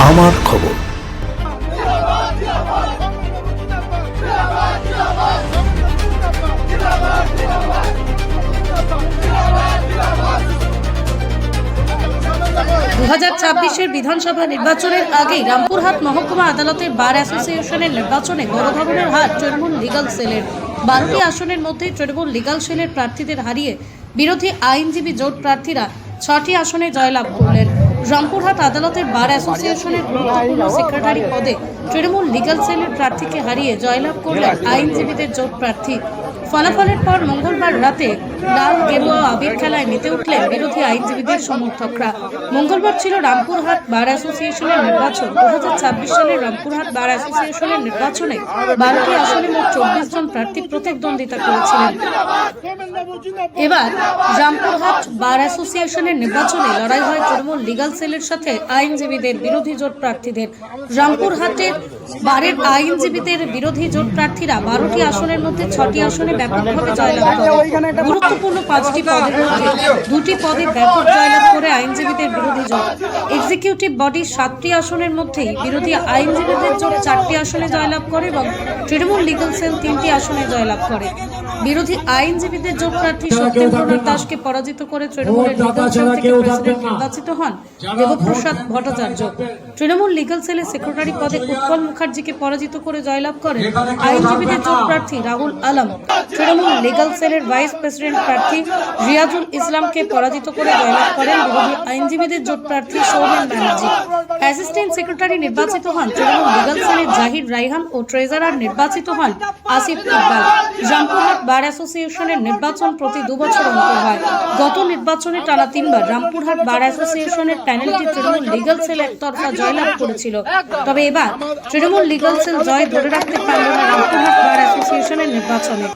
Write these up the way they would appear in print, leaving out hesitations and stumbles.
আমার খবর। বিধানসভা নির্বাচনের আগেই রামপুরহাট মহকুমা আদালতের বার অ্যাসোসিয়েশনের নির্বাচনে বড় ধরনের হার তৃণমূল লিগাল সেলের। 12টি আসনের মধ্যে তৃণমূল লিগাল সেলের প্রার্থীদের হারিয়ে বিরোধী আইনজীবী জোট প্রার্থীরা 6টি আসনে জয়লাভ করলেন। রামপুরহাট আদালতের বার অ্যাসোসিয়েশনের গুরুত্বপূর্ণ সেক্রেটারি পদে তৃণমূল লিগাল সেলের প্রার্থীকে হারিয়ে জয়লাভ করলেন আইনজীবীদের জোট প্রার্থী। ফলাফলের পর মঙ্গলবার রাতে লাল গেরুয়া আবির খেলায় মেতে উঠলেন বিরোধী আইনজীবীদের সমর্থকরা। মঙ্গলবার ছিল রামপুরহাট বার অ্যাসোসিয়েশনের নির্বাচন। 2026 সালের রামপুরহাট বার অ্যাসোসিয়েশনের নির্বাচনে 12টি আসনে মোট 24 জন প্রার্থী প্রতিদ্বন্দ্বিতা করেছিলেন। এবার রামপুরহাট বার অ্যাসোসিয়েশনের নির্বাচনে লড়াই হয় তৃণমূল লিগাল সেলের সাথে আইনজীবীদের বিরোধী জোট প্রার্থীদের। রামপুরহাটের বারের আইনজীবীদের বিরোধী জোট প্রার্থীরা 12টি আসনের মধ্যে 6টি আসনে ব্যাপকভাবে জয়লাভ করে। গুরুত্বপূর্ণ 5টি পদের মধ্যে 2টি পদে ব্যাপক জয়লাভ করে আইনজীবীদের বিরোধী জোট। এক্সিকিউটিভ বডি 7টি আসনের মধ্যেই বিরোধী আইনজীবীদের জোট 4টি আসনে জয়লাভ করে এবং তৃণমূল লিগাল সেল 3টি আসনে জয়লাভ করে। বিরোধী আইনজীবীদের জোট প্রার্থী সত্যেন্দ্রনাথ দাসকে পরাজিত করে তৃণমূলের লিগাল সেল থেকে প্রেসিডেন্ট নির্বাচিত হন দেবপ্রসাদ ভট্টাচার্য। তৃণমূল লিগাল সেলের সেক্রেটারি পদে উৎপল মুখার্জিকে পরাজিত করে জয়লাভ করেন আইনজীবীদের জোট প্রার্থী রাহুল আলম। তৃণমূল লিগাল সেলের ভাইস প্রেসিডেন্ট প্রার্থী রিয়াজুল ইসলামকে পরাজিত করে জয়লাভ করেন বিরোধী আইনজীবীদের জোট প্রার্থী সৌমেন ব্যানার্জি। অ্যাসিস্ট্যান্ট সেক্রেটারি নির্বাচিত হন তৃণমূল লিগাল সেলের জাহির রাইহান ও ট্রেজারার নির্বাচিত হন আসিফ ইকবাল। রামপুরহাট বার অ্যাসোসিয়েশনের নির্বাচন প্রতি 2 বছর অন্তর হয়। গত নির্বাচনে টানা 3বার রামপুরহাট বার অ্যাসোসিয়েশনের প্যানেলটি তৃণমূল লিগাল সেল একতরফা জয়লাভ করেছিল। তবে এবার তৃণমূল লিগাল সেল জয় ধরে রাখতে পারল না রামপুরহাট বার অ্যাসোসিয়েশনের নির্বাচনে।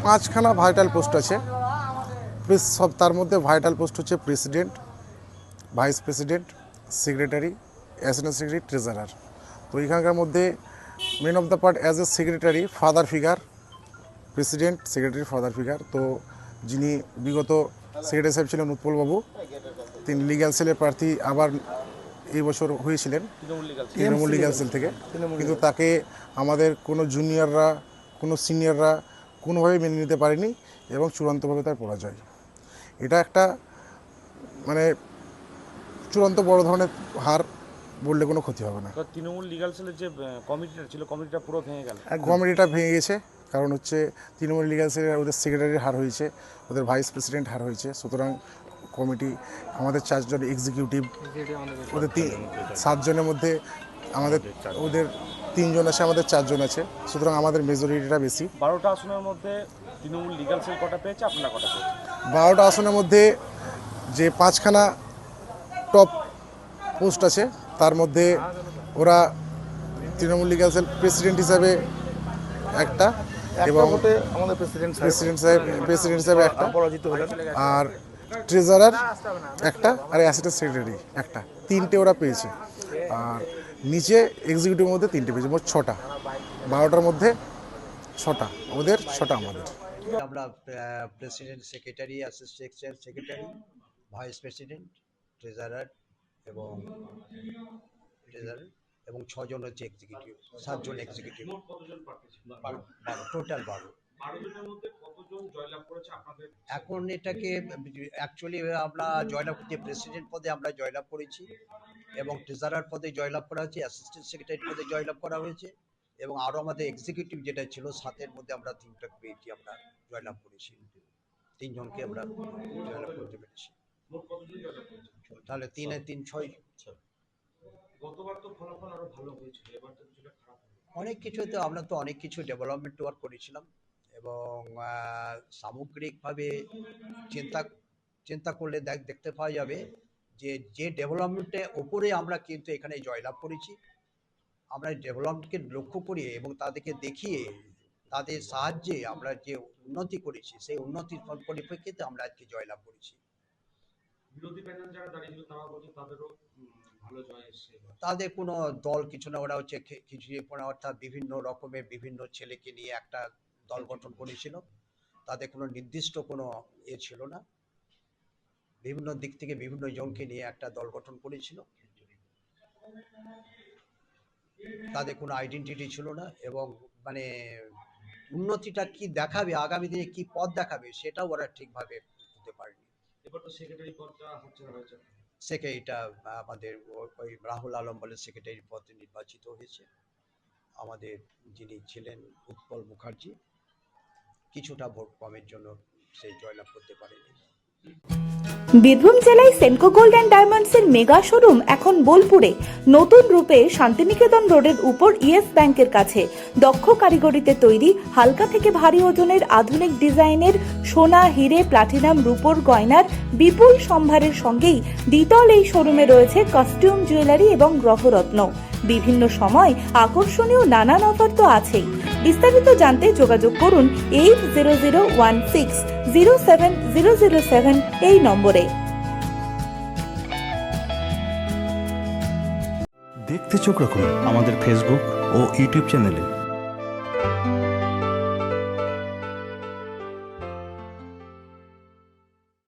5খানা ভাইটাল পোস্ট আছে, সব তার মধ্যে ভাইটাল পোস্ট হচ্ছে president, vice president, secretary, assistant secretary, treasurer. তো এখানকার মধ্যে main of the part as a secretary father figure, president secretary father figure. তো যিনি বিগত সেক্রেটারি সাহেব ছিলেন উৎপলবাবু, তিনি লিগ্যাল সেলের প্রার্থী আবার এই বছর হয়েছিলেন তৃণমূল লিগ্যাল সেল থেকে, কিন্তু তাকে আমাদের কোনো জুনিয়ররা কোনো সিনিয়ররা কোনোভাবেই মেনে নিতে পারেনি এবং চূড়ান্তভাবে তার পরাজয়। এটা একটা মানে চূড়ান্ত বড় ধরনের হার বললে কোনো ক্ষতি হবে না। তৃণমূল লিগাল সেলের যে কমিটিটা ছিল, কমিটিটা পুরো ভেঙে গেল। কমিটিটা ভেঙে গেছে, কারণ হচ্ছে তৃণমূল লিগাল সেলের ওদের সেক্রেটারির হার হয়েছে, ওদের ভাইস প্রেসিডেন্ট হার হয়েছে। সুতরাং কমিটি আমাদের 4 জন এক্সিকিউটিভ, ওদের 7 জনের মধ্যে আমাদের ওদের 3 জন আছে, আমাদের 4 জন আছে। সুতরাং আমাদের মেজরিটিটা বেশি। 12টা আসনের মধ্যে তৃণমূল লিগাল সেল কটা পেয়েছে, আপনারা কটা পেয়েছে? 12টা আসনের মধ্যে যে 5খানা টপ পোস্ট আছে তার মধ্যে ওরা তৃণমূল লিগাল সেল প্রেসিডেন্ট হিসাবে একটা এবং আমাদের প্রেসিডেন্ট হিসাবে একটা, আর ট্রেজারার একটা, আর অ্যাসিস্ট্যান্ট সেক্রেটারি একটা, 3টে ওরা পেয়েছে। আর নিচে এক্সিকিউটিভের মধ্যে 3টে পেয়েছে, মোট 6টা। 12টার মধ্যে 6টা ওদের, 6টা আমাদের। আমরা president, secretary, assistant secretary, vice president, treasurer এবং 6 জন হচ্ছে এক্সিকিউটিভ, 7 জন এক্সিকিউটিভ, টোটাল 12। এখন এটাকে অ্যাকচুয়ালি আমরা জয়লাভ করছি, প্রেসিডেন্ট পদে আমরা জয়লাভ করেছি এবং ট্রেজারার পদে জয়লাভ করা হয়েছে, অ্যাসিস্ট্যান্ট সেক্রেটারি পদে জয়লাভ করা হয়েছে এবং আরও আমাদের এক্সিকিউটিভ যেটা ছিল 7-এর মধ্যে আমরা 3টা পেয়েছি, আমরা জয়লাভ করেছি। 3 জনকে আমরা জয়লাভ করতে পেরেছি। তাহলে 3-3 6। গতবার তো ফলাফল আরো ভালো হয়েছিল, এবার তো কিছুটা খারাপ হলো। অনেক কিছুতে আমরা তো অনেক কিছু ডেভেলপমেন্ট ওয়ার্ক করেছিলাম এবং সামগ্রিকভাবে চিন্তা করলে দেখতে পাওয়া যাবে যে ডেভেলপমেন্টের ওপরে আমরা কিন্তু এখানে জয়লাভ করেছি। আমরা ডেভেলপমেন্টকে লক্ষ্য করি এবং তাদেরকে দেখিয়ে তাদের সাহায্যে আমরা যে উন্নতি করেছি সেই উন্নতির পরিপ্রেক্ষিতে আমরা আজকে জয়লাভ করেছি। বিরোধী প্যানেল যারা দাঁড়িয়েছিল তারা বলছে তাদেরও ভালো জয় এসেছে। তাদের কোনো দল কিছু না, ওরা হচ্ছে কিছু অর্থাৎ বিভিন্ন রকমের বিভিন্ন ছেলেকে নিয়ে একটা দল গঠন করেছিল। তাদের কোনো নির্দিষ্ট কোনো ছিল না, বিভিন্ন দিক থেকে বিভিন্ন জনকে নিয়ে একটা দল গঠন করেছিল তাদের কোনো আইডেন্টিটি ছিল না, এবং মানে উন্নতিটা কি দেখাবে, আগামী দিনে কি পথ দেখাবে, সেটাও ওরা ঠিকভাবে দিতে পারেনি। এবার তো সেক্রেটারি পদটা হাতছাড়া হয়েছে। সেক্রেটারিটা আমাদের ওই রাহুল আলম বলে সেক্রেটারি পদে নির্বাচিত হয়েছে। আমাদের যিনি ছিলেন উৎপল মুখার্জি কিছুটা ভোট কমের জন্য সেই জয়লাভ করতে পারেনি। বীরভূম জেলায় সেনকো গোল্ড অ্যান্ড ডায়মন্ডসের মেগা শোরুম এখন বোলপুরে নতুন রূপে শান্তিনিকেতন রোডের উপর ইয়েস ব্যাংকের কাছে। দক্ষ কারিগরিতে তৈরি হালকা থেকে ভারী ওজনের আধুনিক ডিজাইনের সোনা, হিরে, প্লাটিনাম, রূপোর গয়নার বিপুল সম্ভারের সঙ্গেই দ্বিতল এই শোরুমে রয়েছে কস্টিউম, জুয়েলারি এবং গ্রহরত্ন। বিভিন্ন সময় আকর্ষণীয় নানান অফার তো আছেই। বিস্তারিত জানতে যোগাযোগ করুন 8001607007 এই নম্বরে। দেখতে চোখ রাখুন আমাদের ফেসবুক ও ইউটিউব চ্যানেলে।